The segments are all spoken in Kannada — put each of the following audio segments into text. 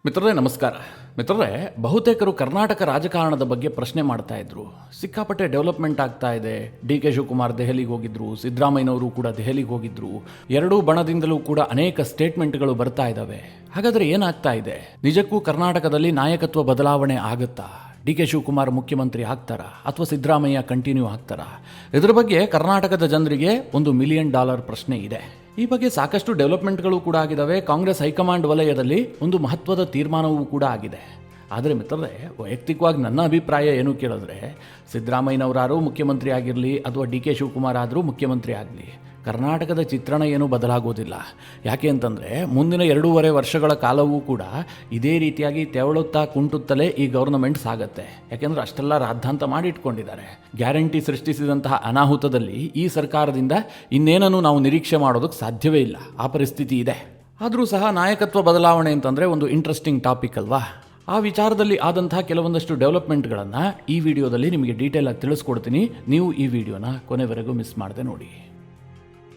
ಮಿತ್ರರೇ ನಮಸ್ಕಾರ. ಮಿತ್ರರೇ, ಬಹುತೇಕರು ಕರ್ನಾಟಕ ರಾಜಕಾರಣದ ಬಗ್ಗೆ ಪ್ರಶ್ನೆ ಮಾಡ್ತಾ ಇದ್ರು. ಸಿಕ್ಕಾಪಟ್ಟೆ ಡೆವಲಪ್ಮೆಂಟ್ ಆಗ್ತಾ ಇದೆ. ಡಿ.ಕೆ. ಶಿವಕುಮಾರ್ ದೆಹಲಿಗೆ ಹೋಗಿದ್ರು, ಸಿದ್ದರಾಮಯ್ಯನವರು ಕೂಡ ದೆಹಲಿಗೆ ಹೋಗಿದ್ರು. ಎರಡೂ ಬಣದಿಂದಲೂ ಕೂಡ ಅನೇಕ ಸ್ಟೇಟ್ಮೆಂಟ್ಗಳು ಬರ್ತಾ ಇದ್ದಾವೆ. ಹಾಗಾದರೆ ಏನಾಗ್ತಾ ಇದೆ? ನಿಜಕ್ಕೂ ಕರ್ನಾಟಕದಲ್ಲಿ ನಾಯಕತ್ವ ಬದಲಾವಣೆ ಆಗುತ್ತಾ? ಡಿ.ಕೆ. ಶಿವಕುಮಾರ್ ಮುಖ್ಯಮಂತ್ರಿ ಆಗ್ತಾರಾ ಅಥವಾ ಸಿದ್ದರಾಮಯ್ಯ ಕಂಟಿನ್ಯೂ ಆಗ್ತಾರಾ? ಇದರ ಬಗ್ಗೆ ಕರ್ನಾಟಕದ ಜನರಿಗೆ $1 ಮಿಲಿಯನ್ ಪ್ರಶ್ನೆ ಇದೆ. ಈ ಬಗ್ಗೆ ಸಾಕಷ್ಟು ಡೆವಲಪ್ಮೆಂಟ್ಗಳು ಕೂಡ ಆಗಿದ್ದಾವೆ. ಕಾಂಗ್ರೆಸ್ ಹೈಕಮಾಂಡ್ ವಲಯದಲ್ಲಿ ಒಂದು ಮಹತ್ವದ ತೀರ್ಮಾನವೂ ಕೂಡ ಆಗಿದೆ. ಆದರೆ ಮಿತ್ರರೇ, ವೈಯಕ್ತಿಕವಾಗಿ ನನ್ನ ಅಭಿಪ್ರಾಯ ಏನು ಕೇಳಿದ್ರೆ, ಸಿದ್ದರಾಮಯ್ಯನವರಾರು ಮುಖ್ಯಮಂತ್ರಿ ಆಗಿರಲಿ ಅಥವಾ ಡಿ.ಕೆ. ಶಿವಕುಮಾರ್ ಆದರೂ ಮುಖ್ಯಮಂತ್ರಿ ಆಗಲಿ, ಕರ್ನಾಟಕದ ಚಿತ್ರಣ ಏನೂ ಬದಲಾಗೋದಿಲ್ಲ. ಯಾಕೆ ಅಂತಂದರೆ ಮುಂದಿನ 2.5 ವರ್ಷಗಳ ಕಾಲವೂ ಕೂಡ ಇದೇ ರೀತಿಯಾಗಿ ತೆವಳುತ್ತಾ ಕುಂಟುತ್ತಲೇ ಈ ಗೌರ್ನಮೆಂಟ್ ಸಾಗತ್ತೆ. ಯಾಕೆಂದರೆ ಅಷ್ಟೆಲ್ಲ ರಾದ್ಧಾಂತ ಮಾಡಿಟ್ಕೊಂಡಿದ್ದಾರೆ. ಗ್ಯಾರಂಟಿ ಸೃಷ್ಟಿಸಿದಂತಹ ಅನಾಹುತದಲ್ಲಿ ಈ ಸರ್ಕಾರದಿಂದ ಇನ್ನೇನನ್ನು ನಾವು ನಿರೀಕ್ಷೆ ಮಾಡೋದಕ್ಕೆ ಸಾಧ್ಯವೇ ಇಲ್ಲ. ಆ ಪರಿಸ್ಥಿತಿ ಇದೆ. ಆದರೂ ಸಹ ನಾಯಕತ್ವ ಬದಲಾವಣೆ ಅಂತಂದರೆ ಒಂದು ಇಂಟ್ರೆಸ್ಟಿಂಗ್ ಟಾಪಿಕ್ ಅಲ್ವಾ? ಆ ವಿಚಾರದಲ್ಲಿ ಆದಂತಹ ಕೆಲವೊಂದಷ್ಟು ಡೆವಲಪ್ಮೆಂಟ್ಗಳನ್ನು ಈ ವಿಡಿಯೋದಲ್ಲಿ ನಿಮಗೆ ಡೀಟೇಲ್ ಆಗಿ ತಿಳಿಸ್ಕೊಡ್ತೀನಿ. ನೀವು ಈ ವಿಡಿಯೋನ ಕೊನೆವರೆಗೂ ಮಿಸ್ ಮಾಡದೆ ನೋಡಿ.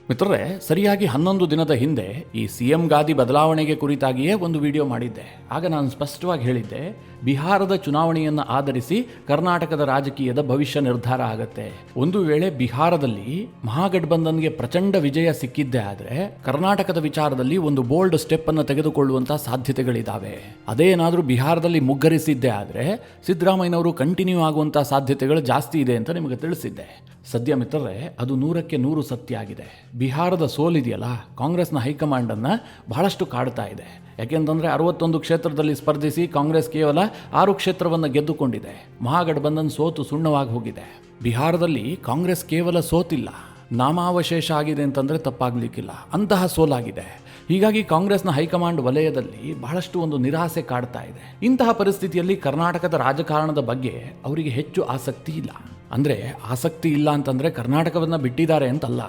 ಮಿತ್ರರೇ, ಸರಿಯಾಗಿ 11 ದಿನದ ಹಿಂದೆ ಈ CM ಗಾದಿ ಬದಲಾವಣೆಗೆ ಕುರಿತಾಗಿಯೇ ಒಂದು ವಿಡಿಯೋ ಮಾಡಿದ್ದೆ. ಆಗ ನಾನು ಸ್ಪಷ್ಟವಾಗಿ ಹೇಳಿದ್ದೆ, ಬಿಹಾರದ ಚುನಾವಣೆಯನ್ನು ಆಧರಿಸಿ ಕರ್ನಾಟಕದ ರಾಜಕೀಯದ ಭವಿಷ್ಯ ನಿರ್ಧಾರ ಆಗತ್ತೆ. ಒಂದು ವೇಳೆ ಬಿಹಾರದಲ್ಲಿ ಮಹಾಗಠಬಂಧನ್ಗೆ ಪ್ರಚಂಡ ವಿಜಯ ಸಿಕ್ಕಿದ್ದೇ ಆದರೆ ಕರ್ನಾಟಕದ ವಿಚಾರದಲ್ಲಿ ಒಂದು ಬೋಲ್ಡ್ ಸ್ಟೆಪ್ ಅನ್ನು ತೆಗೆದುಕೊಳ್ಳುವಂತಹ ಸಾಧ್ಯತೆಗಳಿದ್ದಾವೆ. ಅದೇನಾದರೂ ಬಿಹಾರದಲ್ಲಿ ಮುಗ್ಗರಿಸಿದ್ದೇ ಆದರೆ ಸಿದ್ದರಾಮಯ್ಯನವರು ಕಂಟಿನ್ಯೂ ಆಗುವಂತಹ ಸಾಧ್ಯತೆಗಳು ಜಾಸ್ತಿ ಇದೆ ಅಂತ ನಿಮಗೆ ತಿಳಿಸಿದ್ದೆ. ಸದ್ಯ ಮಿತ್ರರೇ, ಅದು 100ಕ್ಕೆ 100 ಸತ್ಯ ಆಗಿದೆ. ಬಿಹಾರದ ಸೋಲಿದೆಯಲ್ಲ, ಕಾಂಗ್ರೆಸ್ನ ಹೈಕಮಾಂಡನ್ನು ಬಹಳಷ್ಟು ಕಾಡ್ತಾ ಇದೆ. ಯಾಕೆಂತಂದರೆ 61 ಕ್ಷೇತ್ರದಲ್ಲಿ ಸ್ಪರ್ಧಿಸಿ ಕಾಂಗ್ರೆಸ್ ಕೇವಲ 6 ಕ್ಷೇತ್ರವನ್ನು ಗೆದ್ದುಕೊಂಡಿದೆ. ಮಹಾಗಠಬಂಧನ್ ಸೋತು ಸುಣ್ಣವಾಗಿ ಹೋಗಿದೆ. ಬಿಹಾರದಲ್ಲಿ ಕಾಂಗ್ರೆಸ್ ಕೇವಲ ಸೋತಿಲ್ಲ, ನಾಮಾವಶೇಷ ಆಗಿದೆ ಅಂತಂದರೆ ತಪ್ಪಾಗಲಿಕ್ಕಿಲ್ಲ. ಅಂತಹ ಸೋಲಾಗಿದೆ. ಹೀಗಾಗಿ ಕಾಂಗ್ರೆಸ್ನ ಹೈಕಮಾಂಡ್ ವಲಯದಲ್ಲಿ ಬಹಳಷ್ಟು ಒಂದು ನಿರಾಸೆ ಕಾಡ್ತಾ ಇದೆ. ಇಂತಹ ಪರಿಸ್ಥಿತಿಯಲ್ಲಿ ಕರ್ನಾಟಕದ ರಾಜಕಾರಣದ ಬಗ್ಗೆ ಅವರಿಗೆ ಹೆಚ್ಚು ಆಸಕ್ತಿ ಇಲ್ಲ. ಅಂದರೆ ಆಸಕ್ತಿ ಇಲ್ಲ ಅಂತಂದರೆ ಕರ್ನಾಟಕವನ್ನು ಬಿಟ್ಟಿದ್ದಾರೆ ಅಂತಲ್ಲ.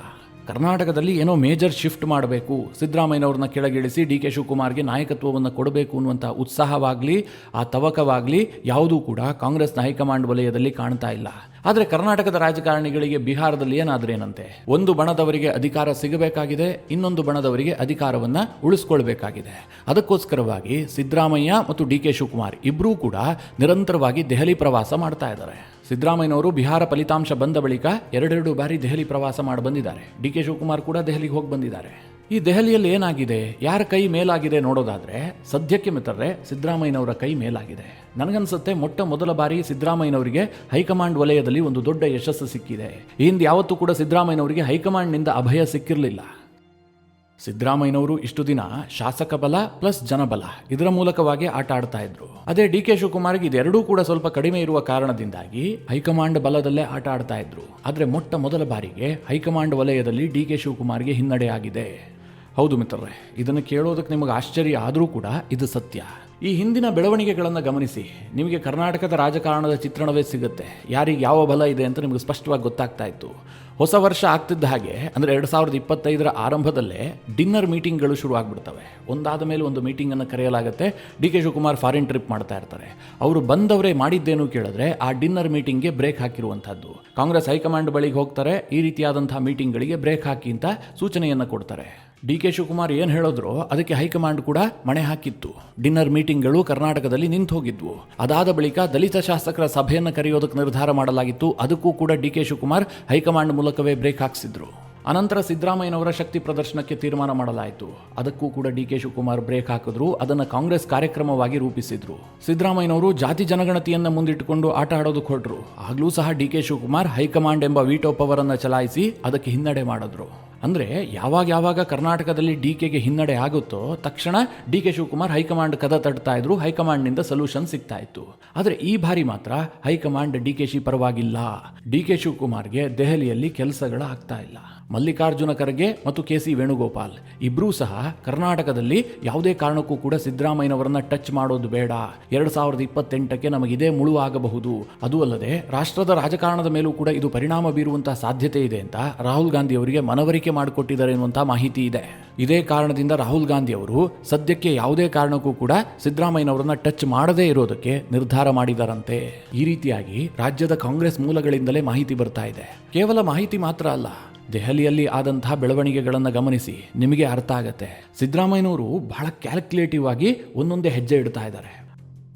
ಕರ್ನಾಟಕದಲ್ಲಿ ಏನೋ ಮೇಜರ್ ಶಿಫ್ಟ್ ಮಾಡಬೇಕು, ಸಿದ್ದರಾಮಯ್ಯನವ್ರನ್ನ ಕೆಳಗಿಳಿಸಿ ಡಿ.ಕೆ. ಶಿವಕುಮಾರ್ಗೆ ನಾಯಕತ್ವವನ್ನು ಕೊಡಬೇಕು ಅನ್ನುವಂಥ ಉತ್ಸಾಹವಾಗಲಿ ಆ ತವಕವಾಗಲಿ ಯಾವುದೂ ಕೂಡ ಕಾಂಗ್ರೆಸ್ನ ಹೈಕಮಾಂಡ್ ವಲಯದಲ್ಲಿ ಕಾಣ್ತಾ ಇಲ್ಲ. ಆದರೆ ಕರ್ನಾಟಕದ ರಾಜಕಾರಣಿಗಳಿಗೆ ಬಿಹಾರದಲ್ಲಿ ಏನಾದ್ರೇನಂತೆ, ಒಂದು ಬಣದವರಿಗೆ ಅಧಿಕಾರ ಸಿಗಬೇಕಾಗಿದೆ, ಇನ್ನೊಂದು ಬಣದವರಿಗೆ ಅಧಿಕಾರವನ್ನು ಉಳಿಸ್ಕೊಳ್ಬೇಕಾಗಿದೆ. ಅದಕ್ಕೋಸ್ಕರವಾಗಿ ಸಿದ್ದರಾಮಯ್ಯ ಮತ್ತು ಡಿ.ಕೆ. ಶಿವಕುಮಾರ್ ಇಬ್ಬರೂ ಕೂಡ ನಿರಂತರವಾಗಿ ದೆಹಲಿ ಪ್ರವಾಸ ಮಾಡ್ತಾ ಇದ್ದಾರೆ. ಸಿದ್ದರಾಮಯ್ಯನವರು ಬಿಹಾರ ಫಲಿತಾಂಶ ಬಂದ ಬಳಿಕ 2 ಬಾರಿ ದೆಹಲಿ ಪ್ರವಾಸ ಮಾಡಿ ಬಂದಿದ್ದಾರೆ. ಡಿ.ಕೆ. ಶಿವಕುಮಾರ್ ಕೂಡ ದೆಹಲಿಗೆ ಹೋಗಿ ಬಂದಿದ್ದಾರೆ. ಈ ದೆಹಲಿಯಲ್ಲಿ ಏನಾಗಿದೆ, ಯಾರ ಕೈ ಮೇಲಾಗಿದೆ ನೋಡೋದಾದ್ರೆ ಸದ್ಯಕ್ಕೆ ಮಿತ್ರರೇ ಸಿದ್ದರಾಮಯ್ಯನವರ ಕೈ ಮೇಲಾಗಿದೆ. ನನಗನ್ಸುತ್ತೆ ಮೊದಲ ಬಾರಿ ಸಿದ್ದರಾಮಯ್ಯನವರಿಗೆ ಹೈಕಮಾಂಡ್ ವಲಯದಲ್ಲಿ ಒಂದು ದೊಡ್ಡ ಯಶಸ್ಸು ಸಿಕ್ಕಿದೆ. ಈ ಹಿಂದೆ ಯಾವತ್ತೂ ಕೂಡ ಸಿದ್ದರಾಮಯ್ಯನವರಿಗೆ ಹೈಕಮಾಂಡ್ನಿಂದ ಅಭಯ ಸಿಕ್ಕಿರಲಿಲ್ಲ. ಸಿದ್ದರಾಮಯ್ಯನವರು ಇಷ್ಟು ದಿನ ಶಾಸಕ ಬಲ ಪ್ಲಸ್ ಜನಬಲ ಇದರ ಮೂಲಕವಾಗಿ ಆಟ ಆಡ್ತಾ ಇದ್ರು. ಅದೇ ಡಿ.ಕೆ. ಶಿವಕುಮಾರ್ಗೆ ಇದೆರಡೂ ಕೂಡ ಸ್ವಲ್ಪ ಕಡಿಮೆ ಇರುವ ಕಾರಣದಿಂದಾಗಿ ಹೈಕಮಾಂಡ್ ಬಲದಲ್ಲೇ ಆಟ ಆಡ್ತಾ ಇದ್ರು. ಆದರೆ ಮೊದಲ ಬಾರಿಗೆ ಹೈಕಮಾಂಡ್ ವಲಯದಲ್ಲಿ ಡಿ.ಕೆ. ಶಿವಕುಮಾರ್ಗೆ ಹಿನ್ನಡೆ ಆಗಿದೆ. ಹೌದು ಮಿತ್ರರೇ, ಇದನ್ನು ಕೇಳೋದಕ್ಕೆ ನಿಮಗೆ ಆಶ್ಚರ್ಯ ಆದರೂ ಕೂಡ ಇದು ಸತ್ಯ. ಈ ಹಿಂದಿನ ಬೆಳವಣಿಗೆಗಳನ್ನು ಗಮನಿಸಿ, ನಿಮಗೆ ಕರ್ನಾಟಕದ ರಾಜಕಾರಣದ ಚಿತ್ರಣವೇ ಸಿಗುತ್ತೆ. ಯಾರಿಗೆ ಯಾವ ಬಲ ಇದೆ ಅಂತ ನಿಮಗೆ ಸ್ಪಷ್ಟವಾಗಿ ಗೊತ್ತಾಗ್ತಾ ಇತ್ತು. ಹೊಸ ವರ್ಷ ಆಗ್ತಿದ್ದ ಹಾಗೆ ಅಂದರೆ 2025ರ ಆರಂಭದಲ್ಲೇ ಡಿನ್ನರ್ ಮೀಟಿಂಗ್ಗಳು ಶುರು ಆಗಿಬಿಡ್ತವೆ. ಒಂದಾದ ಮೇಲೆ ಒಂದು ಮೀಟಿಂಗನ್ನು ಕರೆಯಲಾಗುತ್ತೆ. ಡಿ.ಕೆ. ಶಿವಕುಮಾರ್ ಫಾರಿನ್ ಟ್ರಿಪ್ ಮಾಡ್ತಾ ಇರ್ತಾರೆ. ಅವರು ಬಂದವರೇ ಮಾಡಿದ್ದೇನು ಕೇಳಿದ್ರೆ ಆ ಡಿನ್ನರ್ ಮೀಟಿಂಗ್ಗೆ ಬ್ರೇಕ್ ಹಾಕಿರುವಂಥದ್ದು. ಕಾಂಗ್ರೆಸ್ ಹೈಕಮಾಂಡ್ ಬಳಿಗೆ ಹೋಗ್ತಾರೆ, ಈ ರೀತಿಯಾದಂಥ ಮೀಟಿಂಗ್ಗಳಿಗೆ ಬ್ರೇಕ್ ಹಾಕಿ ಅಂತ ಸೂಚನೆಯನ್ನು ಕೊಡ್ತಾರೆ. ಡಿ.ಕೆ. ಶಿವಕುಮಾರ್ ಏನು ಹೇಳಿದ್ರು ಅದಕ್ಕೆ ಹೈಕಮಾಂಡ್ ಕೂಡ ಮಣೆ ಹಾಕಿತ್ತು. ಡಿನ್ನರ್ ಮೀಟಿಂಗ್ಗಳು ಕರ್ನಾಟಕದಲ್ಲಿ ನಿಂತು ಹೋಗಿದ್ವು. ಅದಾದ ಬಳಿಕ ದಲಿತ ಶಾಸಕರ ಸಭೆಯನ್ನು ಕರೆಯೋದಕ್ಕೆ ನಿರ್ಧಾರ ಮಾಡಲಾಗಿತ್ತು. ಅದಕ್ಕೂ ಕೂಡ ಡಿ.ಕೆ. ಶಿವಕುಮಾರ್ ಹೈಕಮಾಂಡ್ ಮೂಲಕವೇ ಬ್ರೇಕ್ ಹಾಕಿಸಿದ್ರು. ಅನಂತರ ಸಿದ್ದರಾಮಯ್ಯನವರ ಶಕ್ತಿ ಪ್ರದರ್ಶನಕ್ಕೆ ತೀರ್ಮಾನ ಮಾಡಲಾಯಿತು. ಅದಕ್ಕೂ ಕೂಡ ಡಿ.ಕೆ. ಶಿವಕುಮಾರ್ ಬ್ರೇಕ್ ಹಾಕಿದ್ರು. ಅದನ್ನು ಕಾಂಗ್ರೆಸ್ ಕಾರ್ಯಕ್ರಮವಾಗಿ ರೂಪಿಸಿದ್ರು. ಸಿದ್ದರಾಮಯ್ಯನವರು ಜಾತಿ ಜನಗಣತಿಯನ್ನು ಮುಂದಿಟ್ಟುಕೊಂಡು ಆಟ ಆಡೋದಕ್ಕೆ ಹೊರಟರು. ಆಗಲೂ ಸಹ ಡಿ.ಕೆ. ಶಿವಕುಮಾರ್ ಹೈಕಮಾಂಡ್ ಎಂಬ ವೀಟೋ ಪವರ್ ಅನ್ನು ಚಲಾಯಿಸಿ ಅದಕ್ಕೆ ಹಿನ್ನಡೆ ಮಾಡಿದ್ರು. ಅಂದರೆ ಯಾವಾಗ ಕರ್ನಾಟಕದಲ್ಲಿ ಡಿ.ಕೆಗೆ ಹಿನ್ನಡೆ ಆಗುತ್ತೋ ತಕ್ಷಣ ಡಿ.ಕೆ. ಶಿವಕುಮಾರ್ ಹೈಕಮಾಂಡ್ ಕದ ತಡ್ತಾ ಇದ್ರು. ಹೈಕಮಾಂಡ್ನಿಂದ ಸೊಲ್ಯೂಷನ್ ಸಿಗ್ತಾ ಇತ್ತು. ಆದರೆ ಈ ಬಾರಿ ಮಾತ್ರ ಹೈಕಮಾಂಡ್ ಡಿ.ಕೆ.ಶಿ ಪರವಾಗಿಲ್ಲ. ಡಿ.ಕೆ. ಶಿವಕುಮಾರ್ಗೆ ದೆಹಲಿಯಲ್ಲಿ ಕೆಲಸಗಳು ಆಗ್ತಾ ಇಲ್ಲ. ಮಲ್ಲಿಕಾರ್ಜುನ ಖರ್ಗೆ ಮತ್ತು ಕೆ.ಸಿ. ವೇಣುಗೋಪಾಲ್ ಇಬ್ಬರೂ ಸಹ ಕರ್ನಾಟಕದಲ್ಲಿ ಯಾವುದೇ ಕಾರಣಕ್ಕೂ ಕೂಡ ಸಿದ್ದರಾಮಯ್ಯನವರನ್ನ ಟಚ್ ಮಾಡೋದು ಬೇಡ, 2028ಕ್ಕೆ ನಮಗಿದೇ ಮುಳು ಆಗಬಹುದು, ಅದೂ ಅಲ್ಲದೆ ರಾಷ್ಟ್ರದ ರಾಜಕಾರಣದ ಮೇಲೂ ಕೂಡ ಇದು ಪರಿಣಾಮ ಬೀರುವಂತಹ ಸಾಧ್ಯತೆ ಇದೆ ಅಂತ ರಾಹುಲ್ ಗಾಂಧಿ ಅವರಿಗೆ ಮನವರಿಕೆ ಮಾಡಿಕೊಟ್ಟಿದ್ದಾರೆ ಎನ್ನುವಂತಹ ಮಾಹಿತಿ ಇದೆ. ಇದೇ ಕಾರಣದಿಂದ ರಾಹುಲ್ ಗಾಂಧಿ ಅವರು ಸದ್ಯಕ್ಕೆ ಯಾವುದೇ ಕಾರಣಕ್ಕೂ ಕೂಡ ಸಿದ್ದರಾಮಯ್ಯನವರನ್ನ ಟಚ್ ಮಾಡದೇ ಇರೋದಕ್ಕೆ ನಿರ್ಧಾರ ಮಾಡಿದಾರಂತೆ. ಈ ರೀತಿಯಾಗಿ ರಾಜ್ಯದ ಕಾಂಗ್ರೆಸ್ ಮೂಲಗಳಿಂದಲೇ ಮಾಹಿತಿ ಬರ್ತಾ ಇದೆ. ಕೇವಲ ಮಾಹಿತಿ ಮಾತ್ರ ಅಲ್ಲ, ದೆಹಲಿಯಲ್ಲಿ ಆದಂತಹ ಬೆಳವಣಿಗೆಗಳನ್ನು ಗಮನಿಸಿ, ನಿಮಗೆ ಅರ್ಥ ಆಗತ್ತೆ. ಸಿದ್ದರಾಮಯ್ಯನವರು ಬಹಳ ಕ್ಯಾಲ್ಕುಲೇಟಿವ್ ಆಗಿ ಒಂದೊಂದೇ ಹೆಜ್ಜೆ ಇಡ್ತಾ ಇದ್ದಾರೆ.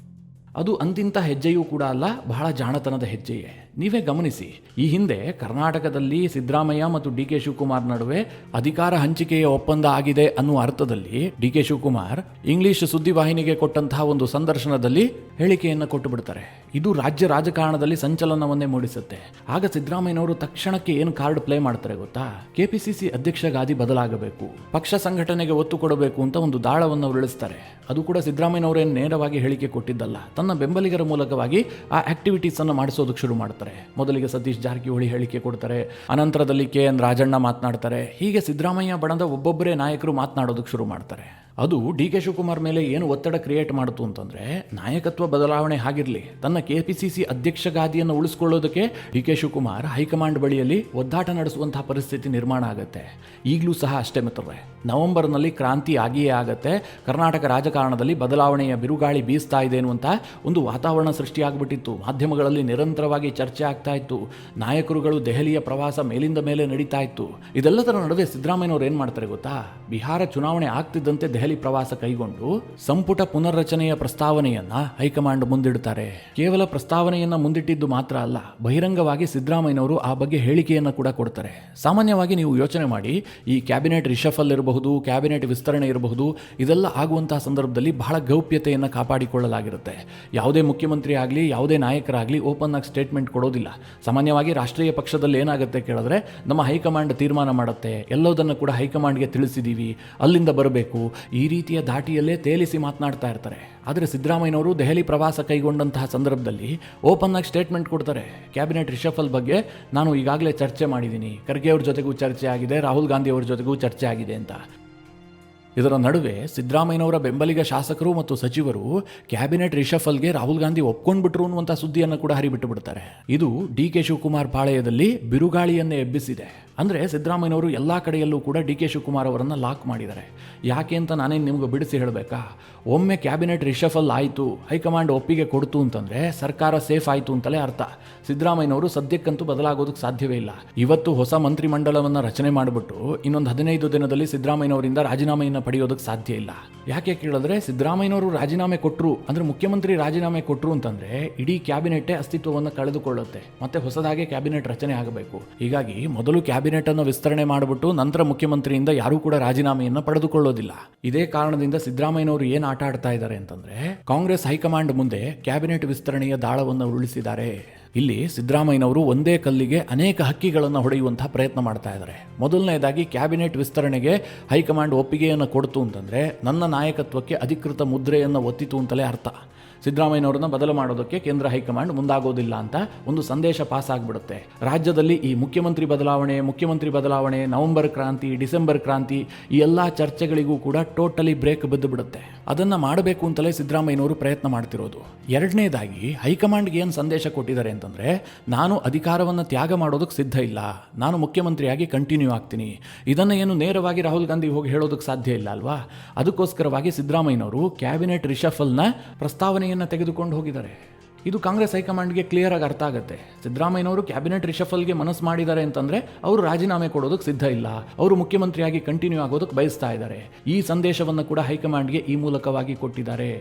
ಅದು ಅಂತಿಂಥ ಹೆಜ್ಜೆಯೂ ಕೂಡ ಅಲ್ಲ, ಬಹಳ ಜಾಣತನದ ಹೆಜ್ಜೆಯೇ. ನೀವೇ ಗಮನಿಸಿ, ಈ ಹಿಂದೆ ಕರ್ನಾಟಕದಲ್ಲಿ ಸಿದ್ದರಾಮಯ್ಯ ಮತ್ತು ಡಿ ಕೆ ಶಿವಕುಮಾರ್ ನಡುವೆ ಅಧಿಕಾರ ಹಂಚಿಕೆಯ ಒಪ್ಪಂದ ಆಗಿದೆ ಅನ್ನುವ ಅರ್ಥದಲ್ಲಿ ಡಿ ಕೆ ಶಿವಕುಮಾರ್ ಇಂಗ್ಲಿಷ್ ಸುದ್ದಿವಾಹಿನಿಗೆ ಕೊಟ್ಟಂತಹ ಒಂದು ಸಂದರ್ಶನದಲ್ಲಿ ಹೇಳಿಕೆಯನ್ನು ಕೊಟ್ಟು ಬಿಡ್ತಾರೆ. ಇದು ರಾಜ್ಯ ರಾಜಕಾರಣದಲ್ಲಿ ಸಂಚಲನವನ್ನೇ ಮೂಡಿಸುತ್ತೆ. ಆಗ ಸಿದ್ದರಾಮಯ್ಯನವರು ತಕ್ಷಣಕ್ಕೆ ಏನು ಕಾರ್ಡ್ ಪ್ಲೇ ಮಾಡ್ತಾರೆ ಗೊತ್ತಾ? ಕೆಪಿಸಿಸಿ ಅಧ್ಯಕ್ಷ ಗಾದಿ ಬದಲಾಗಬೇಕು, ಪಕ್ಷ ಸಂಘಟನೆಗೆ ಒತ್ತು ಕೊಡಬೇಕು ಅಂತ ಒಂದು ದಾಳವನ್ನು ಉರುಳಿಸ್ತಾರೆ. ಅದು ಕೂಡ ಸಿದ್ದರಾಮಯ್ಯನವರೇನು ನೇರವಾಗಿ ಹೇಳಿಕೆ ಕೊಟ್ಟಿದ್ದಲ್ಲ, ತನ್ನ ಬೆಂಬಲಿಗರ ಮೂಲಕವಾಗಿ ಆ ಆಕ್ಟಿವಿಟೀಸ್ ಅನ್ನು ಮಾಡಿಸೋದಕ್ಕೆ ಶುರು ಮಾಡ್ತಾರೆ. ಮೊದಲಿಗೆ ಸತೀಶ್ ಜಾರಕಿಹೊಳಿ ಹೇಳಿಕೆ ಕೊಡ್ತಾರೆ, ಅನಂತರದಲ್ಲಿ KN ರಾಜಣ್ಣ ಮಾತನಾಡ್ತಾರೆ. ಹೀಗೆ ಸಿದ್ದರಾಮಯ್ಯ ಬಣದ ಒಬ್ಬೊಬ್ಬರೇ ನಾಯಕರು ಮಾತನಾಡೋದಕ್ಕೆ ಶುರು ಮಾಡ್ತಾರೆ. ಅದು ಡಿ ಕೆ ಶಿವಕುಮಾರ್ ಮೇಲೆ ಏನು ಒತ್ತಡ ಕ್ರಿಯೇಟ್ ಮಾಡಿತು ಅಂತಂದರೆ, ನಾಯಕತ್ವ ಬದಲಾವಣೆ ಆಗಿರಲಿ, ತನ್ನ KPCC ಅಧ್ಯಕ್ಷ ಗಾದಿಯನ್ನು ಉಳಿಸ್ಕೊಳ್ಳೋದಕ್ಕೆ ಡಿ ಕೆ ಶಿವಕುಮಾರ್ ಹೈಕಮಾಂಡ್ ಬಳಿಯಲ್ಲಿ ಒದ್ದಾಟ ನಡೆಸುವಂತಹ ಪರಿಸ್ಥಿತಿ ನಿರ್ಮಾಣ ಆಗುತ್ತೆ. ಈಗಲೂ ಸಹ ಅಷ್ಟೇ ಮಿತ್ರರೇ, ನವೆಂಬರ್ನಲ್ಲಿ ಕ್ರಾಂತಿ ಆಗಿಯೇ ಆಗತ್ತೆ. ಕರ್ನಾಟಕ ರಾಜಕಾರಣದಲ್ಲಿ ಬದಲಾವಣೆಯ ಬಿರುಗಾಳಿ ಬೀಸ್ತಾ ಇದೆ ಎನ್ನುವಂಥ ಒಂದು ವಾತಾವರಣ ಸೃಷ್ಟಿಯಾಗ್ಬಿಟ್ಟಿತ್ತು. ಮಾಧ್ಯಮಗಳಲ್ಲಿ ನಿರಂತರವಾಗಿ ಚರ್ಚೆ ಆಗ್ತಾ ಇತ್ತು. ನಾಯಕರುಗಳು ದೆಹಲಿಯ ಪ್ರವಾಸ ಮೇಲಿಂದ ಮೇಲೆ ನಡೀತಾ ಇತ್ತು. ಇದೆಲ್ಲದರ ನಡುವೆ ಸಿದ್ದರಾಮಯ್ಯನವರು ಏನು ಮಾಡ್ತಾರೆ ಗೊತ್ತಾ? ಬಿಹಾರ ಚುನಾವಣೆ ಆಗ್ತಿದ್ದಂತೆ ದೆಹಲಿ ಪ್ರವಾಸ ಕೈಗೊಂಡು ಸಂಪುಟ ಪುನರ್ರಚನೆಯ ಪ್ರಸ್ತಾವನೆಯನ್ನ ಹೈಕಮಾಂಡ್ ಮುಂದಿಡುತ್ತಾರೆ. ಕೇವಲ ಪ್ರಸ್ತಾವನೆಯನ್ನ ಮುಂದಿಟ್ಟಿದ್ದು ಮಾತ್ರ ಅಲ್ಲ, ಬಹಿರಂಗವಾಗಿ ಸಿದ್ದರಾಮಯ್ಯನವರು ಆ ಬಗ್ಗೆ ಹೇಳಿಕೆಯನ್ನು ಕೂಡ ಕೊಡ್ತಾರೆ. ಸಾಮಾನ್ಯವಾಗಿ ನೀವು ಯೋಚನೆ ಮಾಡಿ, ಈ ಕ್ಯಾಬಿನೆಟ್ ರಿಷಫಲ್ ಇರಬಹುದು, ಕ್ಯಾಬಿನೆಟ್ ವಿಸ್ತರಣೆ ಇರಬಹುದು, ಇದೆಲ್ಲ ಆಗುವಂತಹ ಸಂದರ್ಭದಲ್ಲಿ ಬಹಳ ಗೌಪ್ಯತೆಯನ್ನು ಕಾಪಾಡಿಕೊಳ್ಳಲಾಗಿರುತ್ತೆ. ಯಾವುದೇ ಮುಖ್ಯಮಂತ್ರಿ ಆಗಲಿ, ಯಾವುದೇ ನಾಯಕರಾಗಲಿ ಓಪನ್ ಆಗಿ ಸ್ಟೇಟ್ಮೆಂಟ್ ಕೊಡೋದಿಲ್ಲ. ಸಾಮಾನ್ಯವಾಗಿ ರಾಷ್ಟ್ರೀಯ ಪಕ್ಷದಲ್ಲಿ ಏನಾಗುತ್ತೆ ಕೇಳಿದ್ರೆ, ನಮ್ಮ ಹೈಕಮಾಂಡ್ ತೀರ್ಮಾನ ಮಾಡುತ್ತೆ, ಎಲ್ಲೋದನ್ನು ಕೂಡ ಹೈಕಮಾಂಡ್ಗೆ ತಿಳಿಸಿದ್ದೀವಿ, ಅಲ್ಲಿಂದ ಬರಬೇಕು, ಈ ರೀತಿಯ ದಾಟಿಯಲ್ಲೇ ತೇಲಿಸಿ ಮಾತನಾಡ್ತಾ ಇರ್ತಾರೆ. ಆದರೆ ಸಿದ್ದರಾಮಯ್ಯನವರು ದೆಹಲಿ ಪ್ರವಾಸ ಕೈಗೊಂಡಂತಹ ಸಂದರ್ಭದಲ್ಲಿ ಓಪನ್ ಆಗಿ ಸ್ಟೇಟ್ಮೆಂಟ್ ಕೊಡ್ತಾರೆ. ಕ್ಯಾಬಿನೆಟ್ ರಿಷಫಲ್ ಬಗ್ಗೆ ನಾನು ಈಗಾಗಲೇ ಚರ್ಚೆ ಮಾಡಿದ್ದೀನಿ, ಖರ್ಗೆ ಅವ್ರ ಜೊತೆಗೂ ಚರ್ಚೆ ಆಗಿದೆ, ರಾಹುಲ್ ಗಾಂಧಿ ಅವ್ರ ಜೊತೆಗೂ ಚರ್ಚೆ ಆಗಿದೆ ಅಂತ. ಇದರ ನಡುವೆ ಸಿದ್ದರಾಮಯ್ಯನವರ ಬೆಂಬಲಿಗ ಶಾಸಕರು ಮತ್ತು ಸಚಿವರು ಕ್ಯಾಬಿನೆಟ್ ರಿಷಫಲ್ಗೆ ರಾಹುಲ್ ಗಾಂಧಿ ಒಪ್ಕೊಂಡ್ಬಿಟ್ರು ಅನ್ನುವಂಥ ಸುದ್ದಿಯನ್ನು ಕೂಡ ಹರಿಬಿಟ್ಟು ಬಿಡ್ತಾರೆ. ಇದು ಡಿ ಕೆ ಶಿವಕುಮಾರ್ ಪಾಳೆಯದಲ್ಲಿ ಬಿರುಗಾಳಿಯನ್ನೇ ಎಬ್ಬಿಸಿದೆ. ಅಂದರೆ ಸಿದ್ದರಾಮಯ್ಯನವರು ಎಲ್ಲ ಕಡೆಯಲ್ಲೂ ಕೂಡ ಡಿ ಕೆ ಶಿವಕುಮಾರ್ ಅವರನ್ನು ಲಾಕ್ ಮಾಡಿದ್ದಾರೆ. ಯಾಕೆ ಅಂತ ನಾನೇನು ನಿಮ್ಗೆ ಬಿಡಿಸಿ ಹೇಳಬೇಕಾ? ಒಮ್ಮೆ ಕ್ಯಾಬಿನೆಟ್ ರಿಷಫಲ್ ಆಯಿತು, ಹೈಕಮಾಂಡ್ ಒಪ್ಪಿಗೆ ಕೊಡ್ತು ಅಂತಂದರೆ ಸರ್ಕಾರ ಸೇಫ್ ಆಯಿತು ಅಂತಲೇ ಅರ್ಥ. ಸಿದ್ದರಾಮಯ್ಯನವರು ಸದ್ಯಕ್ಕಂತೂ ಬದಲಾಗೋದಕ್ಕೆ ಸಾಧ್ಯವೇ ಇಲ್ಲ. ಇವತ್ತು ಹೊಸ ಮಂತ್ರಿಮಂಡಲವನ್ನು ರಚನೆ ಮಾಡಿಬಿಟ್ಟು ಇನ್ನೊಂದು 15 ದಿನದಲ್ಲಿ ಸಿದ್ದರಾಮಯ್ಯನವರಿಂದ ರಾಜೀನಾಮೆಯನ್ನು ಪಡೆಯೋದಕ್ಕೆ ಸಾಧ್ಯ ಇಲ್ಲ. ಯಾಕೆ ಕೇಳಿದ್ರೆ, ಸಿದ್ದರಾಮಯ್ಯನವರು ರಾಜೀನಾಮೆ ಕೊಟ್ಟರು ಅಂದರೆ, ಮುಖ್ಯಮಂತ್ರಿ ರಾಜೀನಾಮೆ ಕೊಟ್ಟರು ಅಂತಂದರೆ ಇಡೀ ಕ್ಯಾಬಿನೆಟ್ಟೇ ಅಸ್ತಿತ್ವವನ್ನು ಕಳೆದುಕೊಳ್ಳುತ್ತೆ. ಮತ್ತೆ ಹೊಸದಾಗಿ ಕ್ಯಾಬಿನೆಟ್ ರಚನೆ ಆಗಬೇಕು. ಹೀಗಾಗಿ ಮೊದಲು ಕ್ಯಾಬಿನೆಟ್ ಅನ್ನು ವಿಸ್ತರಣೆ ಮಾಡಿಬಿಟ್ಟು ನಂತರ ಮುಖ್ಯಮಂತ್ರಿಯಿಂದ ಯಾರೂ ಕೂಡ ರಾಜೀನಾಮೆಯನ್ನು ಪಡೆದುಕೊಳ್ಳೋದಿಲ್ಲ. ಇದೇ ಕಾರಣದಿಂದ ಸಿದ್ದರಾಮಯ್ಯನವರು ಏನು ಆಟ ಆಡ್ತಾ ಇದ್ದಾರೆ ಅಂತಂದ್ರೆ, ಕಾಂಗ್ರೆಸ್ ಹೈಕಮಾಂಡ್ ಮುಂದೆ ಕ್ಯಾಬಿನೆಟ್ ವಿಸ್ತರಣೆಯ ದಾಳವನ್ನು ಉರುಳಿಸಿದ್ದಾರೆ. ಇಲ್ಲಿ ಸಿದ್ದರಾಮಯ್ಯನವರು ಒಂದೇ ಕಲ್ಲಿಗೆ ಅನೇಕ ಹಕ್ಕಿಗಳನ್ನು ಹೊಡೆಯುವಂತಹ ಪ್ರಯತ್ನ ಮಾಡ್ತಾ ಇದ್ದಾರೆ. ಮೊದಲನೇದಾಗಿ ಕ್ಯಾಬಿನೆಟ್ ವಿಸ್ತರಣೆಗೆ ಹೈಕಮಾಂಡ್ ಒಪ್ಪಿಗೆಯನ್ನು ಕೊಡ್ತು ಅಂತಂದರೆ ನನ್ನ ನಾಯಕತ್ವಕ್ಕೆ ಅಧಿಕೃತ ಮುದ್ರೆಯನ್ನು ಒತ್ತಿತು ಅಂತಲೇ ಅರ್ಥ. ಸಿದ್ದರಾಮಯ್ಯನವರನ್ನ ಬದಲು ಮಾಡೋದಕ್ಕೆ ಕೇಂದ್ರ ಹೈಕಮಾಂಡ್ ಮುಂದಾಗೋದಿಲ್ಲ ಅಂತ ಒಂದು ಸಂದೇಶ ಪಾಸ್ ಆಗಿಬಿಡುತ್ತೆ. ರಾಜ್ಯದಲ್ಲಿ ಈ ಮುಖ್ಯಮಂತ್ರಿ ಬದಲಾವಣೆ, ನವೆಂಬರ್ ಕ್ರಾಂತಿ, ಡಿಸೆಂಬರ್ ಕ್ರಾಂತಿ, ಈ ಎಲ್ಲ ಚರ್ಚೆಗಳಿಗೂ ಕೂಡ ಟೋಟಲಿ ಬ್ರೇಕ್ ಬಿದ್ದು ಬಿಡುತ್ತೆ. ಅದನ್ನು ಮಾಡಬೇಕು ಅಂತಲೇ ಸಿದ್ದರಾಮಯ್ಯನವರು ಪ್ರಯತ್ನ ಮಾಡ್ತಿರೋದು. ಎರಡನೇದಾಗಿ ಹೈಕಮಾಂಡ್ಗೆ ಏನು ಸಂದೇಶ ಕೊಟ್ಟಿದ್ದಾರೆ ಅಂತಂದರೆ, ನಾನು ಅಧಿಕಾರವನ್ನು ತ್ಯಾಗ ಮಾಡೋದಕ್ಕೆ ಸಿದ್ಧ ಇಲ್ಲ, ನಾನು ಮುಖ್ಯಮಂತ್ರಿಯಾಗಿ ಕಂಟಿನ್ಯೂ ಆಗ್ತೀನಿ. ಇದನ್ನು ಏನು ನೇರವಾಗಿ ರಾಹುಲ್ ಗಾಂಧಿ ಹೋಗಿ ಹೇಳೋದಕ್ಕೆ ಸಾಧ್ಯ ಇಲ್ಲ ಅಲ್ವಾ? ಅದಕ್ಕೋಸ್ಕರವಾಗಿ ಸಿದ್ದರಾಮಯ್ಯನವರು ಕ್ಯಾಬಿನೆಟ್ ರಿಷಫಲ್ನ ಪ್ರಸ್ತಾವನೆಯನ್ನು ತೆಗೆದುಕೊಂಡು ಹೋಗಿದ್ದಾರೆ. ಇದು ಕಾಂಗ್ರೆಸ್ ಹೈಕಮಾಂಡ್ಗೆ ಕ್ಲಿಯರ್ ಆಗಿ ಅರ್ಥ ಆಗುತ್ತೆ. ಸಿದ್ದರಾಮಯ್ಯನವರು ಕ್ಯಾಬಿನೆಟ್ ರಿಷಫಲ್ಗೆ ಮನಸ್ಸು ಮಾಡಿದ್ದಾರೆ ಅಂತಂದರೆ ಅವರು ರಾಜೀನಾಮೆ ಕೊಡೋದಕ್ಕೆ ಸಿದ್ಧ ಇಲ್ಲ, ಅವರು ಮುಖ್ಯಮಂತ್ರಿಯಾಗಿ ಕಂಟಿನ್ಯೂ ಆಗೋದಕ್ಕೆ ಬಯಸ್ತಾ ಇದ್ದಾರೆ. ಈ ಸಂದೇಶವನ್ನು ಕೂಡ ಹೈಕಮಾಂಡ್ಗೆ ಈ ಮೂಲಕವಾಗಿ ಕೊಟ್ಟಿದ್ದಾರೆ.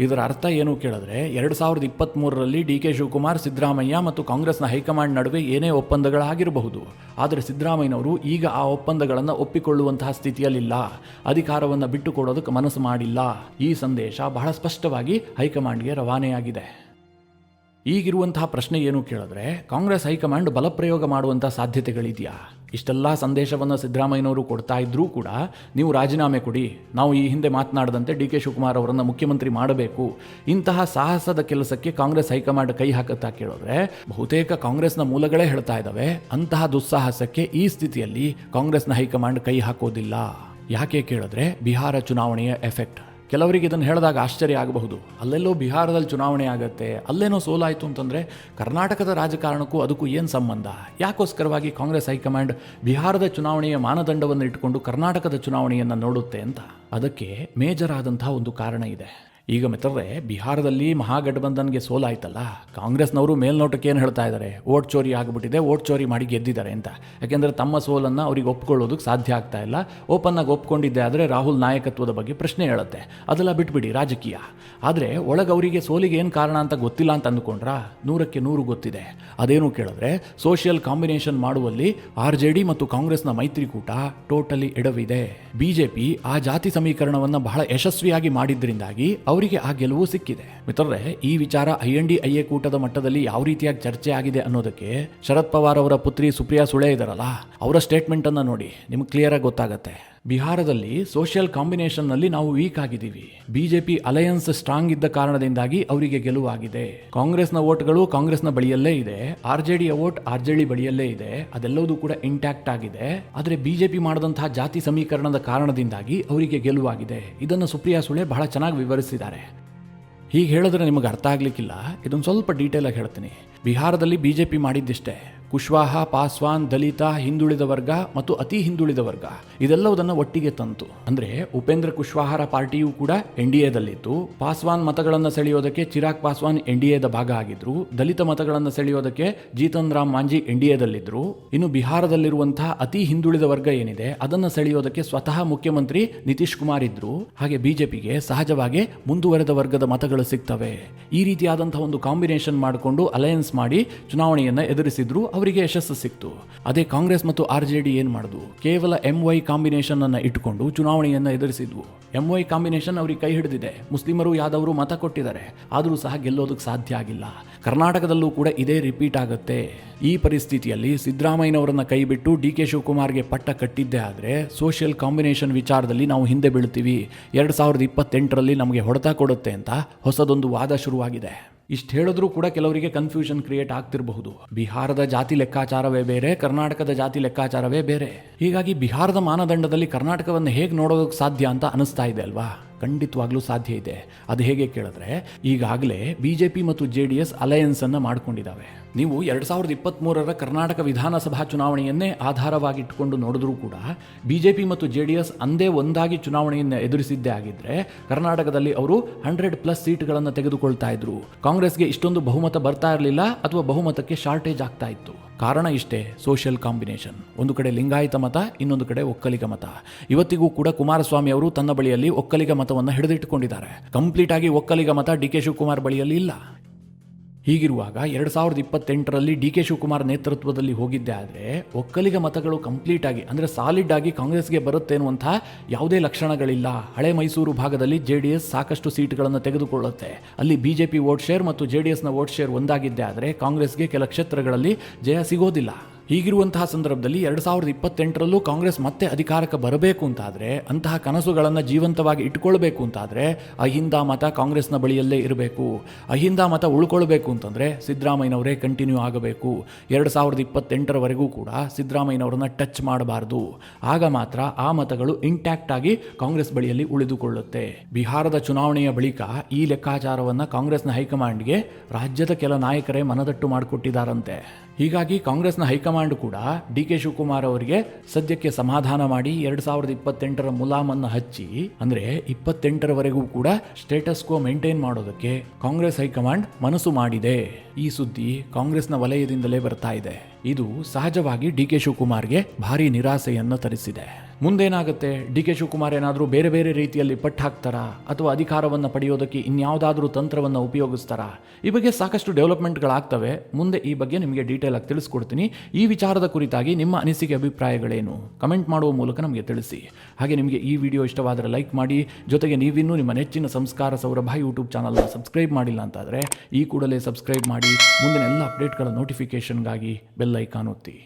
ಇದರ ಅರ್ಥ ಏನು ಕೇಳಿದ್ರೆ, 2023ರಲ್ಲಿ ಡಿ ಕೆ ಶಿವಕುಮಾರ್, ಸಿದ್ದರಾಮಯ್ಯ ಮತ್ತು ಕಾಂಗ್ರೆಸ್ನ ಹೈಕಮಾಂಡ್ ನಡುವೆ ಏನೇ ಒಪ್ಪಂದಗಳಾಗಿರಬಹುದು, ಆದರೆ ಸಿದ್ದರಾಮಯ್ಯನವರು ಈಗ ಆ ಒಪ್ಪಂದಗಳನ್ನು ಒಪ್ಪಿಕೊಳ್ಳುವಂತಹ ಸ್ಥಿತಿಯಲ್ಲಿಲ್ಲ, ಅಧಿಕಾರವನ್ನು ಬಿಟ್ಟುಕೊಡೋದಕ್ಕೆ ಮನಸ್ಸು ಮಾಡಿಲ್ಲ. ಈ ಸಂದೇಶ ಬಹಳ ಸ್ಪಷ್ಟವಾಗಿ ಹೈಕಮಾಂಡ್ಗೆ ರವಾನೆಯಾಗಿದೆ. ಈಗಿರುವಂತಹ ಪ್ರಶ್ನೆ ಏನು ಕೇಳಿದ್ರೆ, ಕಾಂಗ್ರೆಸ್ ಹೈಕಮಾಂಡ್ ಬಲಪ್ರಯೋಗ ಮಾಡುವಂಥ ಸಾಧ್ಯತೆಗಳಿದೆಯಾ? ಇಷ್ಟೆಲ್ಲ ಸಂದೇಶವನ್ನು ಸಿದ್ದರಾಮಯ್ಯನವರು ಕೊಡ್ತಾ ಇದ್ರೂ ಕೂಡ ನೀವು ರಾಜೀನಾಮೆ ಕೊಡಿ, ನಾವು ಈ ಹಿಂದೆ ಮಾತನಾಡದಂತೆ ಡಿ ಕೆ ಶಿವಕುಮಾರ್ ಅವರನ್ನು ಮುಖ್ಯಮಂತ್ರಿ ಮಾಡಬೇಕು, ಇಂತಹ ಸಾಹಸದ ಕೆಲಸಕ್ಕೆ ಕಾಂಗ್ರೆಸ್ ಹೈಕಮಾಂಡ್ ಕೈ ಹಾಕುತ್ತಾ ಕೇಳಿದ್ರೆ, ಬಹುತೇಕ ಕಾಂಗ್ರೆಸ್ನ ಮೂಲಗಳೇ ಹೇಳ್ತಾ ಇದ್ದಾವೆ, ಅಂತಹ ದುಸ್ಸಾಹಸಕ್ಕೆ ಈ ಸ್ಥಿತಿಯಲ್ಲಿ ಕಾಂಗ್ರೆಸ್ನ ಹೈಕಮಾಂಡ್ ಕೈ ಹಾಕೋದಿಲ್ಲ. ಯಾಕೆ ಕೇಳಿದ್ರೆ, ಬಿಹಾರ ಚುನಾವಣೆಯ ಎಫೆಕ್ಟ್. ಕೆಲವರಿಗೆ ಇದನ್ನು ಹೇಳಿದಾಗ ಆಶ್ಚರ್ಯ ಆಗಬಹುದು. ಅಲ್ಲೆಲ್ಲೋ ಬಿಹಾರದಲ್ಲಿ ಚುನಾವಣೆ ಆಗುತ್ತೆ, ಅಲ್ಲೇನೋ ಸೋಲಾಯಿತು ಅಂತಂದರೆ ಕರ್ನಾಟಕದ ರಾಜಕಾರಣಕ್ಕೂ ಅದಕ್ಕೂ ಏನು ಸಂಬಂಧ? ಯಾಕೋಸ್ಕರವಾಗಿ ಕಾಂಗ್ರೆಸ್ ಹೈಕಮಾಂಡ್ ಬಿಹಾರದ ಚುನಾವಣೆಯ ಮಾನದಂಡವನ್ನು ಇಟ್ಟುಕೊಂಡು ಕರ್ನಾಟಕದ ಚುನಾವಣೆಯನ್ನು ನೋಡುತ್ತೆ ಅಂತ? ಅದಕ್ಕೆ ಮೇಜರ್ ಆದಂತಹ ಒಂದು ಕಾರಣ ಇದೆ. ಈಗ ಮಿತ್ರರೇ, ಬಿಹಾರದಲ್ಲಿ ಮಹಾಗಠಬಂಧನ್ಗೆ ಸೋಲಾಯ್ತಲ್ಲ, ಕಾಂಗ್ರೆಸ್ನವರು ಮೇಲ್ನೋಟಕ್ಕೆ ಏನು ಹೇಳ್ತಾ ಇದ್ದಾರೆ, ಓಟ್ ಚೋರಿ ಆಗಿಬಿಟ್ಟಿದೆ, ಓಟ್ ಚೋರಿ ಮಾಡಿ ಗೆದ್ದಿದ್ದಾರೆ ಅಂತ. ಯಾಕೆಂದರೆ ತಮ್ಮ ಸೋಲನ್ನು ಅವ್ರಿಗೆ ಒಪ್ಕೊಳ್ಳೋದಕ್ಕೆ ಸಾಧ್ಯ ಆಗ್ತಾ ಇಲ್ಲ. ಓಪನ್ನಾಗಿ ಒಪ್ಕೊಂಡಿದ್ದೆ ಆದರೆ ರಾಹುಲ್ ನಾಯಕತ್ವದ ಬಗ್ಗೆ ಪ್ರಶ್ನೆ ಹೇಳುತ್ತೆ. ಅದೆಲ್ಲ ಬಿಟ್ಬಿಡಿ ರಾಜಕೀಯ. ಆದರೆ ಒಳಗೆ ಅವರಿಗೆ ಸೋಲಿಗೆ ಏನು ಕಾರಣ ಅಂತ ಗೊತ್ತಿಲ್ಲ ಅಂತ ಅಂದ್ಕೊಂಡ್ರಾ? 100ಕ್ಕೆ 100 ಗೊತ್ತಿದೆ. ಅದೇನು ಕೇಳಿದ್ರೆ, ಸೋಷಿಯಲ್ ಕಾಂಬಿನೇಷನ್ ಮಾಡುವಲ್ಲಿ RJD ಮತ್ತು ಕಾಂಗ್ರೆಸ್ನ ಮೈತ್ರಿಕೂಟ ಟೋಟಲಿ ಎಡವಿದೆ. ಬಿಜೆಪಿ ಆ ಜಾತಿ ಸಮೀಕರಣವನ್ನು ಬಹಳ ಯಶಸ್ವಿಯಾಗಿ ಮಾಡಿದ್ರಿಂದಾಗಿ ಅವರಿಗೆ ಆ ಗೆಲುವು ಸಿಕ್ಕಿದೆ. ಮಿತ್ರರೇ, ಈ ವಿಚಾರ INDIA ಕೂಟದ ಮಟ್ಟದಲ್ಲಿ ಯಾವ ರೀತಿಯಾಗಿ ಚರ್ಚೆ ಆಗಿದೆ ಅನ್ನೋದಕ್ಕೆ ಶರದ್ ಪವಾರ್ ಅವರ ಪುತ್ರಿ ಸುಪ್ರಿಯಾ ಸುಳೆ ಇದಾರಲ್ಲ, ಅವರ ಸ್ಟೇಟ್ಮೆಂಟ್ ಅನ್ನ ನೋಡಿ, ನಿಮ್ಗೆ ಕ್ಲಿಯರ್ ಆಗಿ ಗೊತ್ತಾಗತ್ತೆ. ಬಿಹಾರದಲ್ಲಿ ಸೋಷಿಯಲ್ ಕಾಂಬಿನೇಷನ್ ನಲ್ಲಿ ನಾವು ವೀಕ್ ಆಗಿದ್ದೀವಿ. ಬಿಜೆಪಿ ಅಲಯನ್ಸ್ ಸ್ಟ್ರಾಂಗ್ ಇದ್ದ ಕಾರಣದಿಂದಾಗಿ ಅವರಿಗೆ ಗೆಲುವಾಗಿದೆ. ಕಾಂಗ್ರೆಸ್ನ ವೋಟ್ಗಳು ಕಾಂಗ್ರೆಸ್ನ ಬಳಿಯಲ್ಲೇ ಇದೆ, RJD ವೋಟ್ RJD ಬಳಿಯಲ್ಲೇ ಇದೆ. ಅದೆಲ್ಲವೂ ಕೂಡ ಇಂಟ್ಯಾಕ್ಟ್ ಆಗಿದೆ. ಆದರೆ ಬಿಜೆಪಿ ಮಾಡಿದಂತಹ ಜಾತಿ ಸಮೀಕರಣದ ಕಾರಣದಿಂದಾಗಿ ಅವರಿಗೆ ಗೆಲುವಾಗಿದೆ. ಇದನ್ನು ಸುಪ್ರಿಯಾ ಸುಳೆ ಬಹಳ ಚೆನ್ನಾಗಿ ವಿವರಿಸಿದ್ದಾರೆ. ಹೀಗೆ ಹೇಳಿದ್ರೆ ನಿಮಗೆ ಅರ್ಥ ಆಗ್ಲಿಕ್ಕಿಲ್ಲ. ಇದೊಂದು ಸ್ವಲ್ಪ ಡೀಟೇಲ್ ಆಗಿ ಹೇಳ್ತೀನಿ. ಬಿಹಾರದಲ್ಲಿ ಬಿಜೆಪಿ ಮಾಡಿದ್ದಿಷ್ಟೇ, ಕುಶ್ವಾಹ, ಪಾಸ್ವಾನ್, ದಲಿತ, ಹಿಂದುಳಿದ ವರ್ಗ ಮತ್ತು ಅತಿ ಹಿಂದುಳಿದ ವರ್ಗ ಇದೆಲ್ಲವುದನ್ನು ಒಟ್ಟಿಗೆ ತಂತು. ಅಂದ್ರೆ ಉಪೇಂದ್ರ ಕುಶ್ವಾಹರ ಪಾರ್ಟಿಯೂ ಕೂಡ NDAದಲ್ಲಿತ್ತು. ಪಾಸ್ವಾನ್ ಮತಗಳನ್ನು ಸೆಳೆಯೋದಕ್ಕೆ ಚಿರಾಗ್ ಪಾಸ್ವಾನ್ NDAದ ಭಾಗ ಆಗಿದ್ರು. ದಲಿತ ಮತಗಳನ್ನು ಸೆಳೆಯೋದಕ್ಕೆ ಜೀತನ್ ರಾಮ್ ಮಾಂಜಿ NDAದಲ್ಲಿದ್ರು. ಇನ್ನು ಬಿಹಾರದಲ್ಲಿರುವಂತಹ ಅತಿ ಹಿಂದುಳಿದ ವರ್ಗ ಏನಿದೆ ಅದನ್ನು ಸೆಳೆಯೋದಕ್ಕೆ ಸ್ವತಃ ಮುಖ್ಯಮಂತ್ರಿ ನಿತೀಶ್ ಕುಮಾರ್ ಇದ್ರು. ಹಾಗೆ ಬಿಜೆಪಿಗೆ ಸಹಜವಾಗಿ ಮುಂದುವರೆದ ವರ್ಗದ ಮತಗಳು ಸಿಗ್ತವೆ. ಈ ರೀತಿಯಾದಂತಹ ಒಂದು ಕಾಂಬಿನೇಷನ್ ಮಾಡಿಕೊಂಡು ಅಲಯನ್ಸ್ ಮಾಡಿ ಚುನಾವಣೆಯನ್ನ ಎದುರಿಸಿದ್ರು. ಅವರಿಗೆ ಯಶಸ್ಸು ಸಿಕ್ತು. ಅದೇ ಕಾಂಗ್ರೆಸ್ ಮತ್ತು RJD ಏನ್ ಮಾಡಿದ್ವು, ಕೇವಲ MY ಕಾಂಬಿನೇಷನ್ ಅನ್ನ ಇಟ್ಟುಕೊಂಡು ಚುನಾವಣೆಯನ್ನ ಎದುರಿಸಿದ್ವು. MY ಕಾಂಬಿನೇಷನ್ ಅವ್ರಿಗೆ ಕೈ ಹಿಡಿದಿದೆ. ಮುಸ್ಲಿಮರು ಯಾದವರು ಮತ ಕೊಟ್ಟಿದ್ದಾರೆ, ಆದರೂ ಸಹ ಗೆಲ್ಲೋದಕ್ಕೆ ಸಾಧ್ಯ ಆಗಿಲ್ಲ. ಕರ್ನಾಟಕದಲ್ಲೂ ಕೂಡ ಇದೇ ರಿಪೀಟ್ ಆಗುತ್ತೆ. ಈ ಪರಿಸ್ಥಿತಿಯಲ್ಲಿ ಸಿದ್ದರಾಮಯ್ಯನವರನ್ನ ಕೈ ಬಿಟ್ಟು DK ಶಿವಕುಮಾರ್ಗೆ ಪಟ್ಟ ಕಟ್ಟಿದ್ದೇ ಆದರೆ ಸೋಷಿಯಲ್ ಕಾಂಬಿನೇಷನ್ ವಿಚಾರದಲ್ಲಿ ನಾವು ಹಿಂದೆ ಬೀಳ್ತೀವಿ. 2028ರಲ್ಲಿ ನಮಗೆ ಹೊಡೆತ ಕೊಡುತ್ತೆ ಅಂತ ಹೊಸದೊಂದು ವಾದ ಶುರುವಾಗಿದೆ. ಇಷ್ಟು ಹೇಳಿದ್ರೂ ಕೂಡ ಕೆಲವರಿಗೆ ಕನ್ಫ್ಯೂಷನ್ ಕ್ರಿಯೇಟ್ ಆಗ್ತಿರಬಹುದು. ಬಿಹಾರದ ಜಾತಿ ಲೆಕ್ಕಾಚಾರವೇ ಬೇರೆ, ಕರ್ನಾಟಕದ ಜಾತಿ ಲೆಕ್ಕಾಚಾರವೇ ಬೇರೆ. ಹೀಗಾಗಿ ಬಿಹಾರದ ಮಾನದಂಡದಲ್ಲಿ ಕರ್ನಾಟಕವನ್ನು ಹೇಗೆ ನೋಡೋದಕ್ಕೆ ಸಾಧ್ಯ ಅಂತ ಅನಿಸ್ತಾ ಇದೆ ಅಲ್ವಾ? ಖಂಡಿತವಾಗ್ಲೂ ಸಾಧ್ಯ ಇದೆ. ಅದು ಹೇಗೆ ಕೇಳಿದ್ರೆ, ಈಗಾಗಲೇ ಬಿಜೆಪಿ ಮತ್ತು JDS ಅಲಯನ್ಸ್ ಅನ್ನು ಮಾಡಿಕೊಂಡಿದ್ದಾವೆ. ನೀವು 2023ರ ಕರ್ನಾಟಕ ವಿಧಾನಸಭಾ ಚುನಾವಣೆಯನ್ನೇ ಆಧಾರವಾಗಿಟ್ಟುಕೊಂಡು ನೋಡಿದ್ರೂ ಕೂಡ ಬಿಜೆಪಿ ಮತ್ತು JDS ಅಂದೇ ಒಂದಾಗಿ ಚುನಾವಣೆಯನ್ನು ಎದುರಿಸಿದ್ದೇ ಆಗಿದ್ರೆ ಕರ್ನಾಟಕದಲ್ಲಿ ಅವರು 100+ ಸೀಟ್ಗಳನ್ನು ತೆಗೆದುಕೊಳ್ತಾ ಇದ್ರು. ಕಾಂಗ್ರೆಸ್ಗೆ ಇಷ್ಟೊಂದು ಬಹುಮತ ಬರ್ತಾ ಇರಲಿಲ್ಲ, ಅಥವಾ ಬಹುಮತಕ್ಕೆ ಶಾರ್ಟೇಜ್ ಆಗ್ತಾ ಇತ್ತು. ಕಾರಣ ಇಷ್ಟೇ, ಸೋಷಿಯಲ್ ಕಾಂಬಿನೇಷನ್. ಒಂದು ಕಡೆ ಲಿಂಗಾಯತ ಮತ, ಇನ್ನೊಂದು ಕಡೆ ಒಕ್ಕಲಿಗ ಮತ. ಇವತ್ತಿಗೂ ಕೂಡ ಕುಮಾರಸ್ವಾಮಿ ಅವರು ತನ್ನ ಬಳಿಯಲ್ಲಿ ಒಕ್ಕಲಿಗ ಮತವನ್ನು ಹಿಡಿದಿಟ್ಟುಕೊಂಡಿದ್ದಾರೆ. ಕಂಪ್ಲೀಟ್ ಆಗಿ ಒಕ್ಕಲಿಗ ಮತ DK ಶಿವಕುಮಾರ್ ಬಳಿಯಲ್ಲಿ ಇಲ್ಲ. ಹೀಗಿರುವಾಗ 2028ರಲ್ಲಿ DK ಶಿವಕುಮಾರ್ ನೇತೃತ್ವದಲ್ಲಿ ಹೋಗಿದ್ದೆ ಆದರೆ ಒಕ್ಕಲಿಗ ಮತಗಳು ಕಂಪ್ಲೀಟ್ ಆಗಿ ಅಂದರೆ ಸಾಲಿಡ್ ಆಗಿ ಕಾಂಗ್ರೆಸ್ಗೆ ಬರುತ್ತೆ ಅನ್ನುವಂಥ ಯಾವುದೇ ಲಕ್ಷಣಗಳಿಲ್ಲ. ಹಳೆ ಮೈಸೂರು ಭಾಗದಲ್ಲಿ JDS ಸಾಕಷ್ಟು ಸೀಟ್ಗಳನ್ನು ತೆಗೆದುಕೊಳ್ಳುತ್ತೆ. ಅಲ್ಲಿ ಬಿಜೆಪಿ ವೋಟ್ ಶೇರ್ ಮತ್ತು JDSನ ವೋಟ್ ಶೇರ್ ಒಂದಾಗಿದ್ದೆ ಆದರೆ ಕಾಂಗ್ರೆಸ್ಗೆ ಕೆಲ ಕ್ಷೇತ್ರಗಳಲ್ಲಿ ಜಯ ಸಿಗೋದಿಲ್ಲ. ಹೀಗಿರುವಂತಹ ಸಂದರ್ಭದಲ್ಲಿ 2028ರಲ್ಲೂ ಕಾಂಗ್ರೆಸ್ ಮತ್ತೆ ಅಧಿಕಾರಕ್ಕೆ ಬರಬೇಕು ಅಂತಾದರೆ, ಅಂತಹ ಕನಸುಗಳನ್ನು ಜೀವಂತವಾಗಿ ಇಟ್ಕೊಳ್ಬೇಕು ಅಂತಾದರೆ ಅಹಿಂದ ಮತ ಕಾಂಗ್ರೆಸ್ನ ಬಳಿಯಲ್ಲೇ ಇರಬೇಕು. ಅಹಿಂದ ಮತ ಉಳ್ಕೊಳ್ಬೇಕು ಅಂತಂದರೆ ಸಿದ್ದರಾಮಯ್ಯನವರೇ ಕಂಟಿನ್ಯೂ ಆಗಬೇಕು. 2028ರವರೆಗೂ ಕೂಡ ಸಿದ್ದರಾಮಯ್ಯನವರನ್ನ ಟಚ್ ಮಾಡಬಾರ್ದು. ಆಗ ಮಾತ್ರ ಆ ಮತಗಳು ಇಂಟ್ಯಾಕ್ಟ್ ಆಗಿ ಕಾಂಗ್ರೆಸ್ ಬಳಿಯಲ್ಲಿ ಉಳಿದುಕೊಳ್ಳುತ್ತೆ. ಬಿಹಾರದ ಚುನಾವಣೆಯ ಬಳಿಕ ಈ ಲೆಕ್ಕಾಚಾರವನ್ನು ಕಾಂಗ್ರೆಸ್ನ ಹೈಕಮಾಂಡ್ಗೆ ರಾಜ್ಯದ ಕೆಲ ನಾಯಕರೇ ಮನದಟ್ಟು ಮಾಡಿಕೊಟ್ಟಿದ್ದಾರಂತೆ. ಹೀಗಾಗಿ ಕಾಂಗ್ರೆಸ್ನ ಹೈಕಮಾಂಡ್ ಕೂಡ DK ಶಿವಕುಮಾರ್ ಅವರಿಗೆ ಸದ್ಯಕ್ಕೆ ಸಮಾಧಾನ ಮಾಡಿ 2028ರ ಮುಲಾಮನ್ನು ಹಚ್ಚಿ, ಅಂದ್ರೆ 28ರವರೆಗೂ ಕೂಡ ಸ್ಟೇಟಸ್ ಕೋ ಮೇಂಟೈನ್ ಮಾಡೋದಕ್ಕೆ ಕಾಂಗ್ರೆಸ್ ಹೈಕಮಾಂಡ್ ಮನಸ್ಸು ಮಾಡಿದೆ. ಈ ಸುದ್ದಿ ಕಾಂಗ್ರೆಸ್ನ ವಲಯದಿಂದಲೇ ಬರ್ತಾ ಇದೆ. ಇದು ಸಹಜವಾಗಿ DK ಶಿವಕುಮಾರ್ಗೆ ಭಾರಿ ನಿರಾಸೆಯನ್ನು ತರಿಸಿದೆ. ಮುಂದೇನಾಗುತ್ತೆ? DK ಶಿವಕುಮಾರ್ ಏನಾದರೂ ಬೇರೆ ಬೇರೆ ರೀತಿಯಲ್ಲಿ ಪಟ್ಟು ಹಾಕ್ತಾರಾ, ಅಥವಾ ಅಧಿಕಾರವನ್ನು ಪಡೆಯೋದಕ್ಕೆ ಇನ್ಯಾವುದಾದ್ರೂ ತಂತ್ರವನ್ನು ಉಪಯೋಗಿಸ್ತಾರಾ? ಈ ಬಗ್ಗೆ ಸಾಕಷ್ಟು ಡೆವಲಪ್ಮೆಂಟ್ಗಳಾಗ್ತವೆ. ಮುಂದೆ ಈ ಬಗ್ಗೆ ನಿಮಗೆ ಡೀಟೇಲ್ ಆಗಿ ತಿಳಿಸ್ಕೊಡ್ತೀನಿ. ಈ ವಿಚಾರದ ಕುರಿತಾಗಿ ನಿಮ್ಮ ಅನಿಸಿಕೆ ಅಭಿಪ್ರಾಯಗಳೇನು ಕಮೆಂಟ್ ಮಾಡುವ ಮೂಲಕ ನಮಗೆ ತಿಳಿಸಿ. ಹಾಗೆ ನಿಮಗೆ ಈ ವಿಡಿಯೋ ಇಷ್ಟವಾದರೆ ಲೈಕ್ ಮಾಡಿ. ಜೊತೆಗೆ ನೀವಿನ್ನೂ ನಿಮ್ಮ ನೆಚ್ಚಿನ ಸಂಸ್ಕಾರ ಸೌರಭ ಯೂಟ್ಯೂಬ್ ಚಾನಲ್ನ ಸಬ್ಸ್ಕ್ರೈಬ್ ಮಾಡಿಲ್ಲ ಅಂತಾದರೆ ಈ ಕೂಡಲೇ ಸಬ್ಸ್ಕ್ರೈಬ್ ಮಾಡಿ. ಮುಂದಿನ ಎಲ್ಲ ಅಪ್ಡೇಟ್ಗಳ ನೋಟಿಫಿಕೇಷನ್ಗಾಗಿ ಬೆಲ್ ಐಕಾನ್ ಒತ್ತಿ.